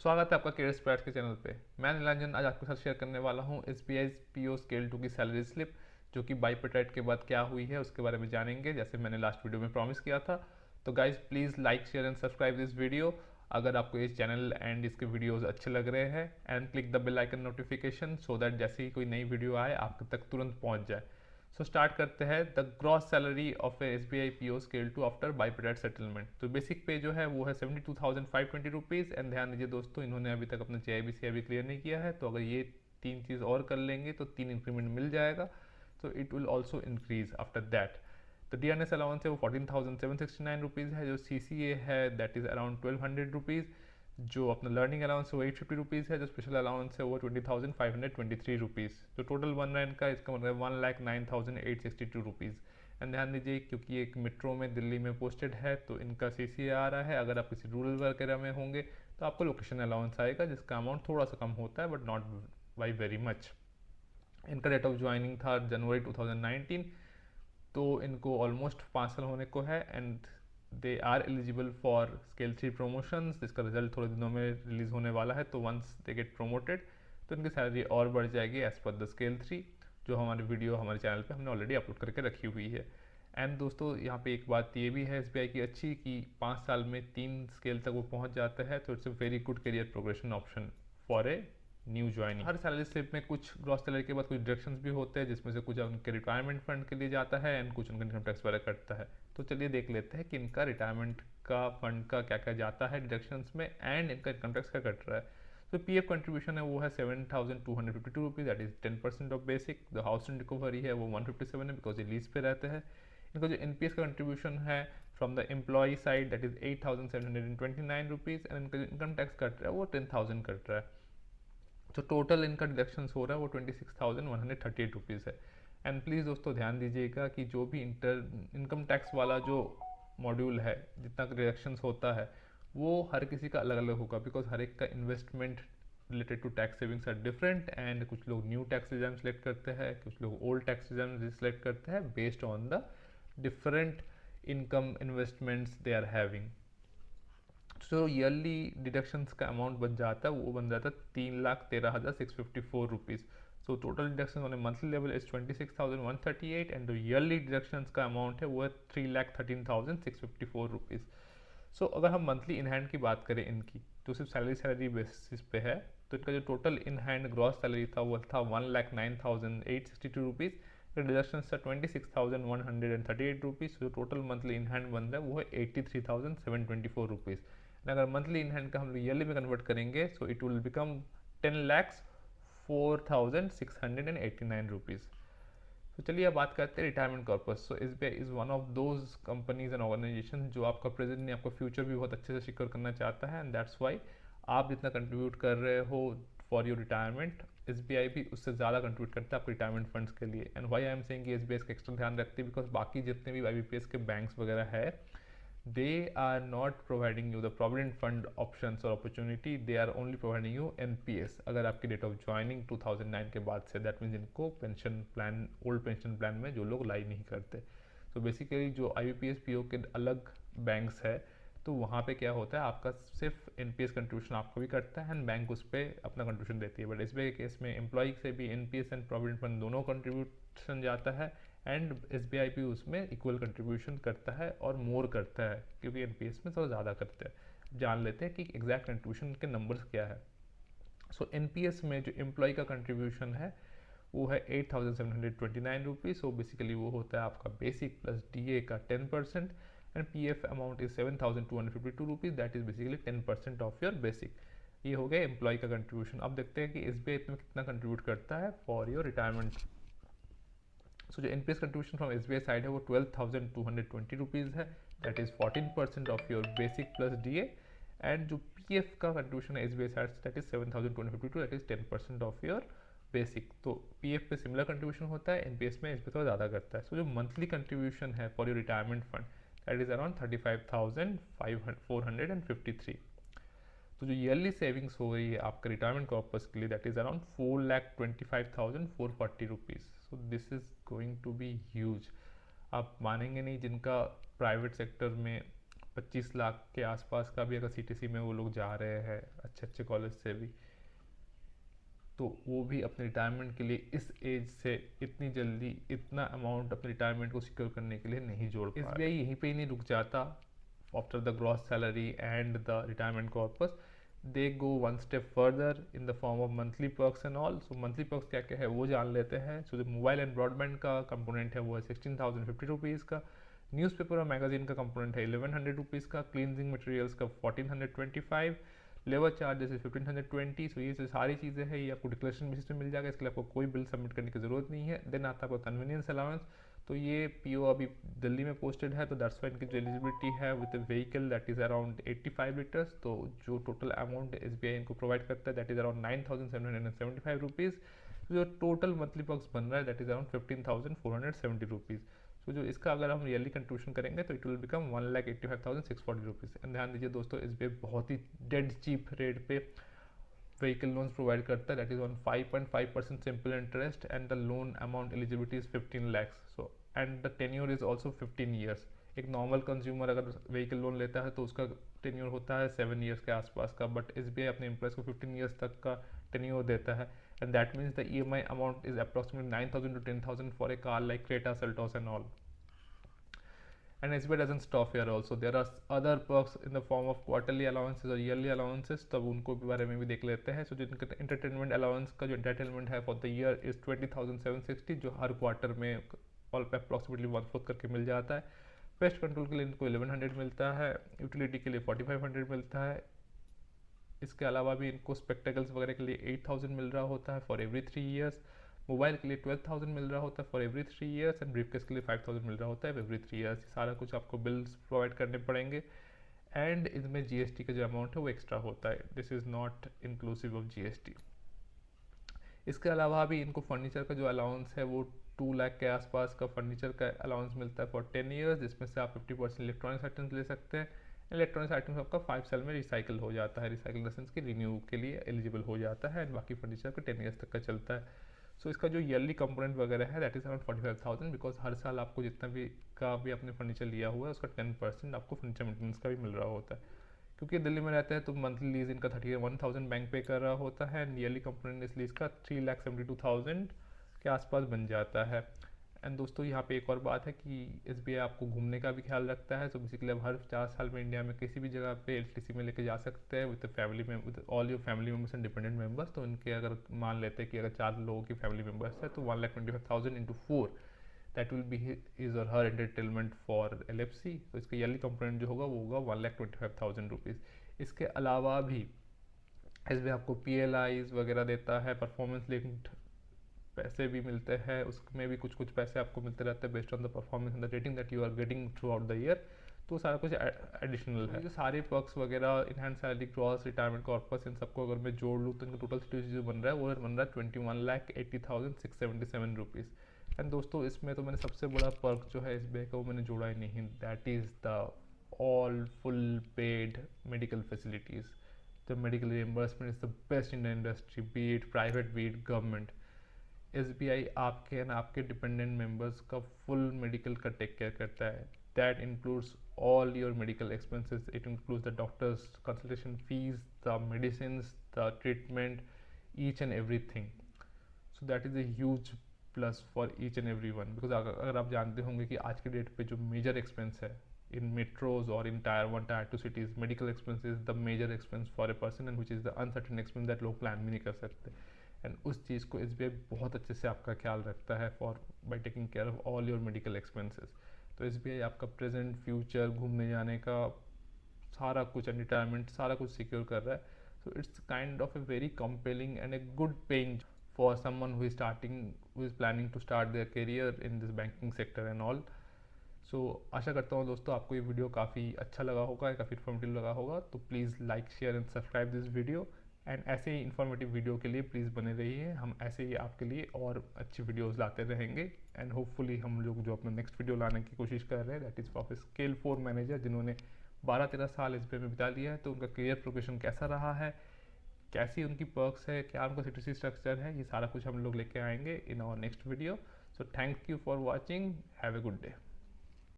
स्वागत है आपका करियर स्प्रैट के चैनल पे। मैं नीलांजन आज आपके साथ शेयर करने वाला हूँ SBI PO स्केल 2 की सैलरी स्लिप, जो कि बाइपेटाइट के बाद क्या हुई है उसके बारे में जानेंगे, जैसे मैंने लास्ट वीडियो में प्रॉमिस किया था। तो guys please like share and subscribe this video अगर आपको इस चैनल एंड इसके वीडियोज़ अच्छे लग रहे हैं, and click the bell icon notification so that जैसे ही कोई नई वीडियो आए आप तक तुरंत पहुँच जाए। सो स्टार्ट करते हैं। The gross salary of a SBI PO scale 2 after bipartite settlement. तो बेसिक पे जो है वो है 72,520 रुपीज़। एंड ध्यान दीजिए दोस्तों, इन्होंने अभी तक अपना JIB CIB क्लियर नहीं किया है, तो अगर ये तीन चीज़ और कर लेंगे तो 3 इंक्रीमेंट मिल जाएगा। तो it will also increase after that. तो DNS अलाउंस है वो 14,769 रुपीज़ है। जो CCA है दैट इज़ अराउंड 1200 रुपीज़। जो अपना लर्निंग अलाउंस है वो 850 रुपीज़ है। जो स्पेशल अलाउंस है वो 20,523 रुपीज़। जो टोटल वन रैंक का इसका मतलब 1,09,862 रुपीज़। एंड ध्यान दीजिए, क्योंकि एक मेट्रो में दिल्ली में पोस्टेड है तो इनका CCA आ रहा है। अगर आप किसी रूरल वगैरह में होंगे तो आपको लोकेशन अलाउंस आएगा, जिसका अमाउंट थोड़ा सा कम होता है but not by very much. इनका डेट ऑफ ज्वाइनिंग था जनवरी 2019, तो इनको ऑलमोस्ट 5 साल होने को है। And they are eligible for scale 3 promotions, जिसका रिजल्ट थोड़े दिनों में रिलीज होने वाला है। तो वंस दे गेट प्रोमोटेड तो इनकी सैलरी और बढ़ जाएगी एज पर द स्केल 3, जो हमारी वीडियो हमारे चैनल पे हमने ऑलरेडी अपलोड करके रखी हुई है। एंड दोस्तों, यहाँ पे एक बात ये भी है SBI की अच्छी, कि 5 साल में 3 स्केल तक वो पहुँच जाता है। तो it's a very good career progression option for a new joining. Her salary slip में कुछ ग्रॉस सैलरी के बाद कुछ डिडक्शंस भी होते हैं, जिसमें से कुछ उनके रिटायरमेंट फंड के लिए जाता है एंड कुछ उनका इनकम टैक्स वगैरह कटता है। तो चलिए देख लेते हैं कि इनका रिटायरमेंट का फंड का क्या क्या जाता है डिडक्शंस में, एंड इनका इनकम टैक्स क्या कट रहा है। तो PF कंट्रीब्यूशन है वो है 7,252 rupees, that is 10% of basic. The house rent recovery है वो 157 है, बिकॉज ये लीज पे रहते हैं। इनका जो NPS का कंट्रीब्यूशन है from the employee side that is 8,729 rupees. And इनका जो इनकम टैक्स कट रहा है वो 10,000 कट रहा है। जो टोटल इनका डिडक्शन हो रहा है वो 26,138 रुपीज़ है। एंड प्लीज़ दोस्तों ध्यान दीजिएगा कि जो भी इनकम टैक्स वाला जो मॉड्यूल है, जितना डिडक्शंस होता है वो हर किसी का अलग अलग होगा, बिकॉज हर एक का investment related to tax savings are different. And कुछ लोग न्यू टैक्स रिजर्व सेलेक्ट करते हैं, कुछ लोग ओल्ड टैक्स रिजर्व सेलेक्ट करते हैं based on the different income investments they are having. जो ईयरली डिडक्शंस का अमाउंट बन जाता है वो बन जाता है 3,13,654 rupees. So total deduction on a monthly level is 26,138, and जो ईयरली डिडक्शंस का अमाउंट है वो है 3,13,654 रुपीज़। सो अगर हम मंथली इन हैंड की बात करें इनकी, तो सिर्फ सैलरी बेसिस पे है, तो इनका जो total in hand gross salary था वो था 1,09,862 रुपीज़। डिडक्शन था 26,138 रुपीज़। जो टोटल मंथली इन हैंड बन रहा है वो है 83,724 रुपीज़। अगर मंथली इन हैंड का हम ईयरली में कन्वर्ट करेंगे so it will become 10,04,689 rupees. तो चलिए अब बात करते हैं retirement corpus. So SBI is one of those companies and organisation जो आपका प्रेजेंट नहीं, आपका फ्यूचर भी बहुत अच्छे से सिक्योर करना चाहता है। एंड दैट्स वाई आप जितना कंट्रीब्यूट कर रहे हो फॉर योर रिटायरमेंट, SBI भी उससे ज़्यादा कंट्रीब्यूट करता है आपके रिटायरमेंट फंड्स के लिए। And why I am saying कि SBI इसका एक्स्ट्रा ध्यान रखती है, बिकॉज बाकी जितने भी IBPS के बैंक्स वगैरह है, they are not providing you the provident fund options or opportunity, they are only providing you NPS। अगर आपकी डेट ऑफ ज्वाइनिंग 2009 के बाद से, दैट मीन्स इनको pension plan, old pension plan में जो लोग लाई नहीं करते। तो बेसिकली जो IBPS PO के अलग बैंक्स है, तो वहाँ पे क्या होता है, आपका सिर्फ NPS कंट्रीब्यूशन आपको भी करता है एंड बैंक उस पर अपना कंट्रीब्यूशन देती है। बट SBI के केस में एम्प्लॉय से भी NPS एंड प्रोविडेंट फंड दोनों कंट्रीब्यूशन जाता है, एंड SBI भी उसमें इक्वल कंट्रीब्यूशन करता है और मोर करता है, क्योंकि NPS में थोड़ा ज़्यादा करते हैं। जान लेते हैं कि एग्जैक्ट कंट्रीब्यूशन के नंबर्स क्या है। सो NPS में जो एम्प्लॉय का कंट्रीब्यूशन है वो है 8,729 रुपीज़। सो बेसिकली वो होता है आपका बेसिक प्लस DA का 10%। And PF amount is 7,252 rupees, that is basically 10% of your basic. ये हो गया एम्प्लॉय का कंट्रीब्यूशन। अब देखते हैं कि SBI इसमें कितना कंट्रीब्यूट करता है फॉर योर रिटायरमेंट। सो जो NPS contribution from SBI side है वो 12,220 रुपीज़ है, that is 14% of your basic plus DA। And जो PF का कंट्रीब्यूशन है SBI साइड से, that is 7,252, that is 10% of your basic. तो PF पे सिमिलर कंट्रीब्यूशन होता है, NPS में SBI थोड़ा ज़्यादा करता है। सो जो मंथली कंट्रीब्यूशन है for your retirement fund, that is around 35,453। तो जो ईयरली सेविंग्स हो रही है आपके रिटायरमेंट कॉर्पस के लिए, that is around 4,25,440 rupees. So this is going to be huge. आप मानेंगे नहीं, जिनका प्राइवेट सेक्टर में 25 लाख के आसपास का भी अगर सीटीसी में वो लोग जा रहे हैं अच्छे अच्छे कॉलेज से भी, तो वो भी अपने रिटायरमेंट के लिए इस एज से इतनी जल्दी इतना अमाउंट अपने रिटायरमेंट को सिक्योर करने के लिए नहीं जोड़ पा रहे। एसबीआई यहीं पे ही नहीं रुक जाता। After the gross salary and the retirement corpus, they go one step further in the form of monthly perks and all. So monthly perks क्या क्या है वो जान लेते हैं। सो जो मोबाइल एंड ब्रॉडबैंड का कंपोनेंट है वो है 16,050 रुपीज़ का, न्यूज़पेपर और मैगजीन का कंपोनेंट है 1100 रुपीज़ का, क्लींजिंग मटेरियल्स का 1425, लेबर चार्जेस है 1520। सो ये सारी चीज़ें हैं, ये आपको डिक्लेरेशन बेसिस पे मिल जाएगा, इसके लिए आपको कोई बिल सबमिट करने की ज़रूरत नहीं है। देन आता है आपका कन्वीनियंस अलाउंस, तो ये पीओ अभी दिल्ली में पोस्टेड है, तो दैट्स वाई इनकी जो एलिजिबिलिटी है with a vehicle that is around 85 litres. तो जो टोटल अमाउंट एसबीआई इनको प्रोवाइड करता है दैट इज़ अराउंड 9,775 रुपीज़। जो टोटल मंथली पर्क्स बन रहा है दैट इज़ अराउंड 15,470 रुपीज़। तो जो इसका अगर हम ईयरली कंट्रीब्यूशन करेंगे तो it will become 1,85,640 rupees. And ध्यान दीजिए दोस्तों, एसबीआई बहुत ही डेड चीप रेट पे व्हीकल लोन्स प्रोवाइड करता है, that is on 5.5% simple interest and the loan amount eligibility is 15 lakhs। So and the tenure is also 15 years। एक normal consumer अगर vehicle loan लेता है तो उसका टेन्योर होता है 7 years के आसपास का, बट एसबीआई अपने एम्प्लॉयज़ को 15 years तक का टेन्योर देता है। And that means the EMI amount is approximately 9,000 to 10,000 for a car like Creta, Seltos and all. And SBI doesn't stop here also. There are other perks in the form of quarterly allowances or yearly allowances, तब उनको भी बारे में भी देख लेते हैं। So जो इनका entertainment allowance का जो entitlement है for the year is 20,760, जो हर क्वार्टर में ऑल पे अप्रॉक्सीमेटली 1/4 करके मिल जाता है। पेस्ट कंट्रोल के लिए इनको 1100 मिलता है, यूटिलिटी के लिए 4500 मिलता है। इसके अलावा भी इनको स्पेक्टेकल्स वगैरह के लिए 8,000 मिल रहा होता है फॉर एवरी 3 years। मोबाइल के लिए 12,000 मिल रहा होता है for every 3 years and briefcase के लिए 5,000 मिल रहा होता है एवरी 3 years। सारा कुछ आपको बिल्स प्रोवाइड करने पड़ेंगे एंड इसमें जीएसटी का जो अमाउंट है वो एक्स्ट्रा होता है, this is not inclusive of GST. इसके अलावा भी इनको फर्नीचर का जो अलाउंस है वो 2 लाख के आसपास का फर्नीचर का अलाउंस मिलता है फॉर 10 years, जिसमें से आप 50% इलेक्ट्रॉनिक्स आइटम्स ले सकते हैं। इलेक्ट्रॉनिक्स आइटम्स आपका 5 साल में रिसाइकिल हो जाता है, रिसाइकिल सेंस की रिन्यू के लिए एलिजिबल हो जाता है एंड बाकी फर्नीचर का 10 years तक का चलता है। सो इसका जो ईयरली कंपोनेंट वगैरह है दैट इज अराउंड 45,000, बिकॉज हर साल आपको जितना भी का भी आपने फर्नीचर लिया हुआ है उसका 10% आपको फर्नीचर मेंटेनेंस का भी मिल रहा होता है। क्योंकि दिल्ली में रहते हैं तो मंथली लीज इनका 31,000 बैंक पे कर रहा होता है एंड ईयरली कंपोनेंट इस लीज का 3,72,000 के आसपास बन जाता है। एंड दोस्तों यहाँ पे एक और बात है कि एसबीआई आपको घूमने का भी ख्याल रखता है। सो बेसिकली अब हर 4 साल में इंडिया में किसी भी जगह पे एलटीसी में लेके जा सकते हैं विद फैमिली में, with all your family members and dependent members. तो इनके अगर मान लेते हैं कि अगर 4 लोगों की फैमिली मेम्बर्स है तो 1,25,000 into 4 that will be is और हर एंटरटेनमेंट फॉर एलएफसी। तो इसका ईयरली कंपोनेंट जो होगा वो होगा 1,25,000 रुपीज़। इसके अलावा भी एसबीआई आपको पीएलआईज वगैरह देता है, परफॉर्मेंस लिंक्ड पैसे भी मिलते हैं, उसमें भी कुछ कुछ पैसे आपको मिलते रहते हैं based on the performance and the rating that you are getting throughout the year. तो सारा कुछ एडिशनल है। जो सारे पर्क्स वगैरह in hand salary, gross, retirement corpus, इन सबको अगर मैं जोड़ लूँ तो इनका टोटल सीटीसी जो बन रहा है वो बन रहा है 21,80,677 रुपीज़। एंड दोस्तों इसमें तो मैंने सबसे बड़ा पर्क जो है एसबीआई का वो मैंने जोड़ा ही नहीं, that is the all full paid medical facilities. The medical reimbursement is the best in the industry, B it private B it government. SBI आपके एंड आपके डिपेंडेंट मेंबर्स का फुल मेडिकल का टेक केयर करता है। That includes all your medical expenses, it includes the doctors consultation fees, the medicines, the treatment, each and everything. So that is a huge plus for each and every one. Because अगर आप जानते होंगे कि आज के date पे जो major expense है in metros or in tier 1 tier 2 cities, medical expense is the major expense for a person and which is the uncertain expense that लोग प्लान भी नहीं कर सकते। एंड उस चीज़ को एसबीआई बहुत अच्छे से आपका ख्याल रखता है for by taking care of all your medical expenses. तो एसबीआई आपका प्रेजेंट, फ्यूचर, घूमने जाने का सारा कुछ एंड रिटायरमेंट सारा कुछ सिक्योर कर रहा है। So it's kind of a very compelling and a good paying for someone who is planning to start their career in this banking sector and all. So आशा करता हूँ दोस्तों आपको ये वीडियो काफ़ी अच्छा लगा होगा, काफ़ी इन्फॉर्मेटिव लगा होगा। तो please like, share and subscribe this video and ऐसे ही इन्फॉर्मेटिव वीडियो के लिए प्लीज़ बने रहिए। हम ऐसे ही आपके लिए और अच्छी वीडियोस लाते रहेंगे एंड होपफुली हम लोग जो अपना नेक्स्ट वीडियो लाने की कोशिश कर रहे हैं that is of scale 4 manager, जिन्होंने 12-13 साल एसबीआई में बिता लिया है। तो उनका करियर प्रोग्रेशन कैसा रहा है, कैसी उनकी पर्क्स है, क्या उनका सीटीसी स्ट्रक्चर है, ये सारा कुछ हम लोग लेके आएंगे in our next video. So thank you for watching, have a good day.